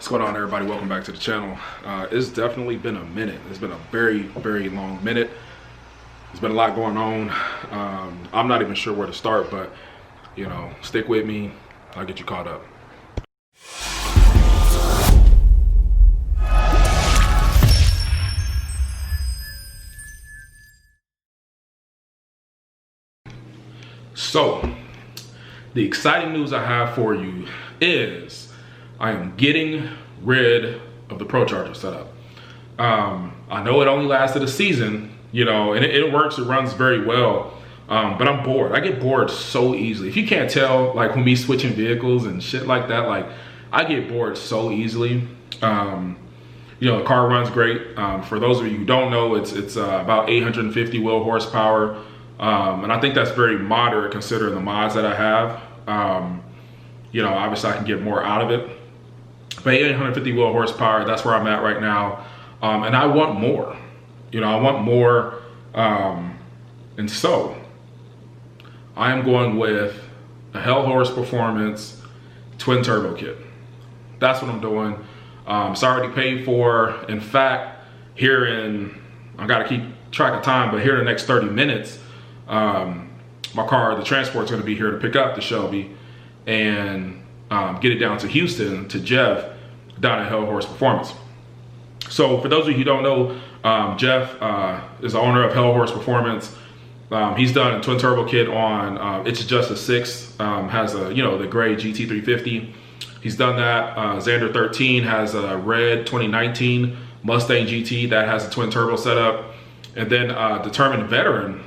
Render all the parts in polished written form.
What's going on, everybody? Welcome back to the channel. It's definitely been a minute. It's been a very, very long minute. There's been a lot going on. I'm not even sure where to start, but you know, stick with me. I'll get you caught up. So, the exciting news I have for you is I am getting rid of the Pro Charger setup. I know it only lasted a season, you know, and it works, it runs very well, but I'm bored. I get bored so easily. If you can't tell, like when me switching vehicles and shit like that, like I get bored so easily. You know, the car runs great. For those of you who don't know, it's about 850 wheel horsepower. And I think that's very moderate considering the mods that I have. You know, obviously I can get more out of it. But 850 wheel horsepower, that's where I'm at right now. And I want more. You know, I want more. And so I am going with a Hell Horse Performance twin turbo kit. That's what I'm doing. It's already paid for. In fact, here in, I gotta keep track of time, but here in the next 30 minutes, my car, the transport's gonna be here to pick up the Shelby and get it down to Houston to Jeff down at Hell Horse Performance. So for those of you who don't know, Jeff is the owner of Hell Horse Performance. He's done a twin turbo kit on It's Just a 6, has a, you know, the gray GT350. He's done that. Xander 13 has a red 2019 Mustang GT that has a twin turbo setup. And then Determined Veteran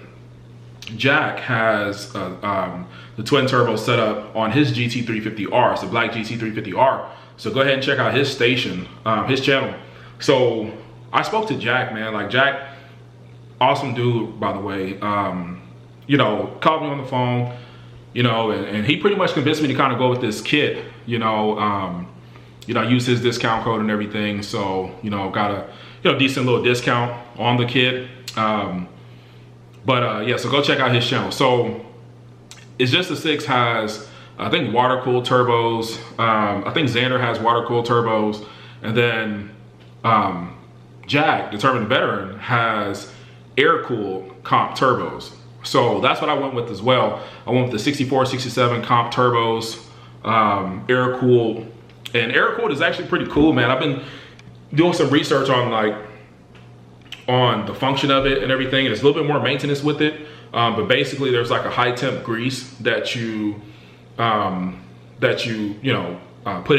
Jack has the twin turbo setup on his GT350R. It's a black GT350R. So go ahead and check out his station, his channel. So I spoke to Jack, man. Like Jack, awesome dude, by the way. You know, called me on the phone, you know, and he pretty much convinced me to kind of go with this kit, you know, use his discount code and everything. So, you know, got a, you know, decent little discount on the kit. Yeah, so go check out his channel. So It's Just a 6 has, I think, water-cooled turbos. I think Xander has water-cooled turbos. And then Jack, Determined Veteran, has air-cooled comp turbos. So that's what I went with as well. I went with the 64, 67 comp turbos, air-cooled. And air-cooled is actually pretty cool, man. I've been doing some research on the function of it and everything. There's a little bit more maintenance with it. But basically there's like a high temp grease that you put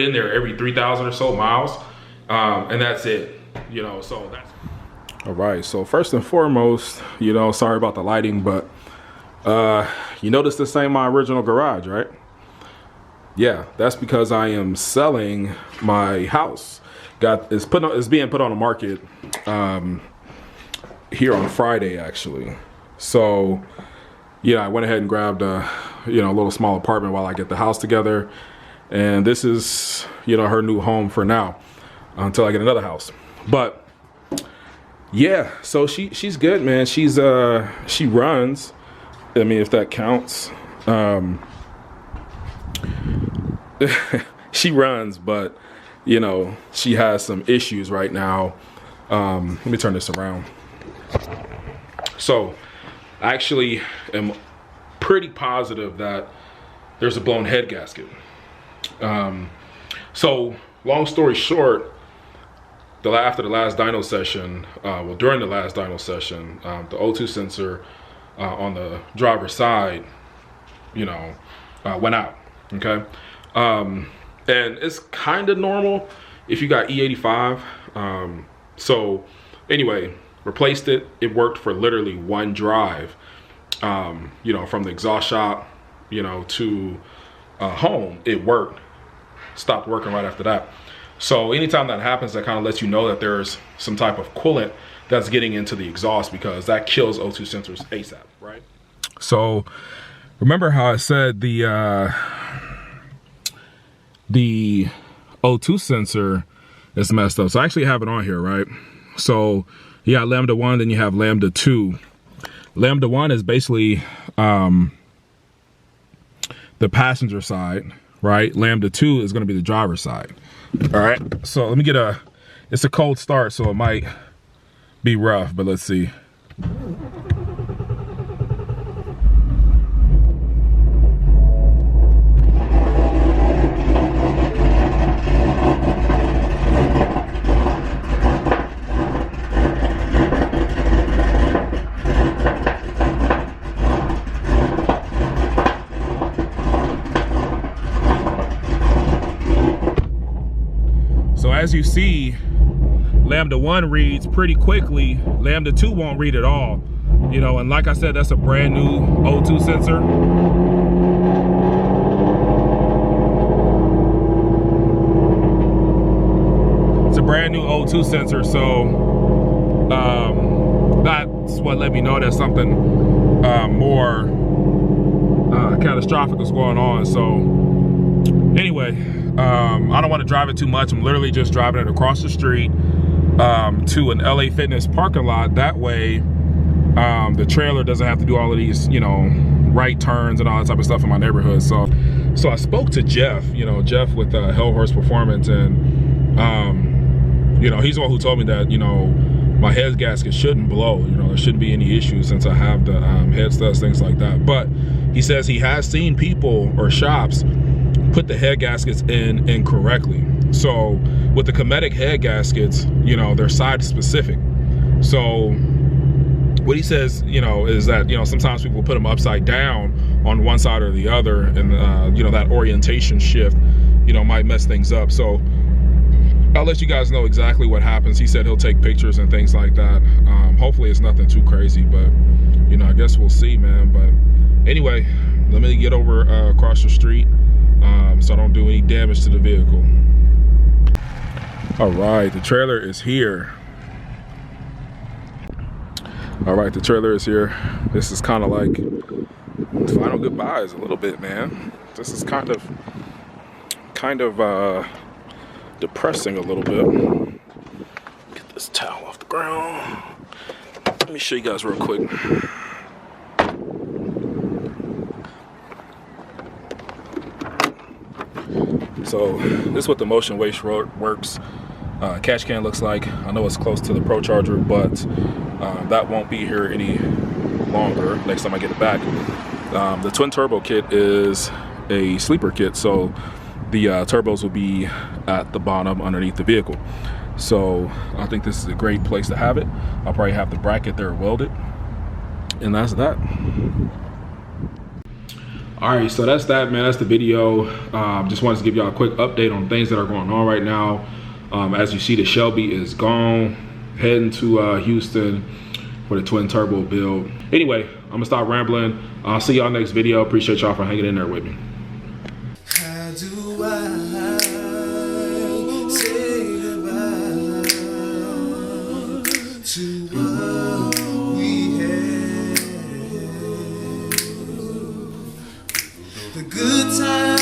in there every 3,000 or so miles. And that's it, you know, so that's. All right, so first and foremost, you know, sorry about the lighting, but you notice this ain't my original garage, right? Yeah, that's because I am selling my house. It's being put on the market here on Friday, actually. So yeah, I went ahead and grabbed a, you know, a little small apartment while I get the house together. And this is, you know, her new home for now until I get another house. But yeah, so she's good, man. She runs. I mean, if that counts. She runs, but you know, she has some issues right now. Let me turn this around. So I actually am pretty positive that there's a blown head gasket. So long story short, after the last dyno session, during the last dyno session, the O2 sensor on the driver's side, you know, went out, okay? And it's kind of normal if you got E85. So anyway, replaced it. It worked for literally one drive, you know, from the exhaust shop, you know, to home. It worked. Stopped working right after that. So anytime that happens, that kind of lets you know that there's some type of coolant that's getting into the exhaust, because that kills O2 sensors ASAP, right? So remember how I said the O2 sensor is messed up. So I actually have it on here, right? So you got lambda 1, then you have lambda 2. Lambda 1 is basically the passenger side, right? Lambda 2 is gonna be the driver's side. All right, so let me get it's a cold start, so it might be rough, but let's see. So as you see, Lambda 1 reads pretty quickly. Lambda 2 won't read at all. You know, and like I said, that's a brand new O2 sensor. It's a brand new O2 sensor, so that's what let me know that something more catastrophic is going on. So anyway, I don't want to drive it too much. I'm literally just driving it across the street to an LA Fitness parking lot. That way, the trailer doesn't have to do all of these, you know, right turns and all that type of stuff in my neighborhood. So I spoke to Jeff, Jeff with Hell Horse Performance, and he's the one who told me that, my head gasket shouldn't blow. There shouldn't be any issues since I have the head studs, things like that. But he says he has seen people or shops put the head gaskets in incorrectly. So with the Cometic head gaskets, they're side specific. So what he says, is that, sometimes people put them upside down on one side or the other, and that orientation shift, might mess things up. So I'll let you guys know exactly what happens. He said he'll take pictures and things like that. Hopefully it's nothing too crazy, but I guess we'll see, man. But anyway, let me get over across the street so I don't do any damage to the vehicle. All right, the trailer is here. All right, the trailer is here. This is kind of like final goodbyes a little bit, man. This is kind of depressing a little bit. Get this towel off the ground. Let me show you guys real quick. So this is what the motion waste works. Catch can looks like. I know it's close to the Pro Charger, but that won't be here any longer next time I get it back. The twin turbo kit is a sleeper kit, so the turbos will be at the bottom underneath the vehicle. So I think this is a great place to have it. I'll probably have the bracket there welded, and that's that. All right, so that's that, man. That's the video. Just wanted to give y'all a quick update on things that are going on right now. As you see, the Shelby is gone, heading to Houston for the twin turbo build. Anyway, I'm gonna stop rambling. I'll see y'all next video. Appreciate y'all for hanging in there with me. How do I say goodbye to what we had? The good times.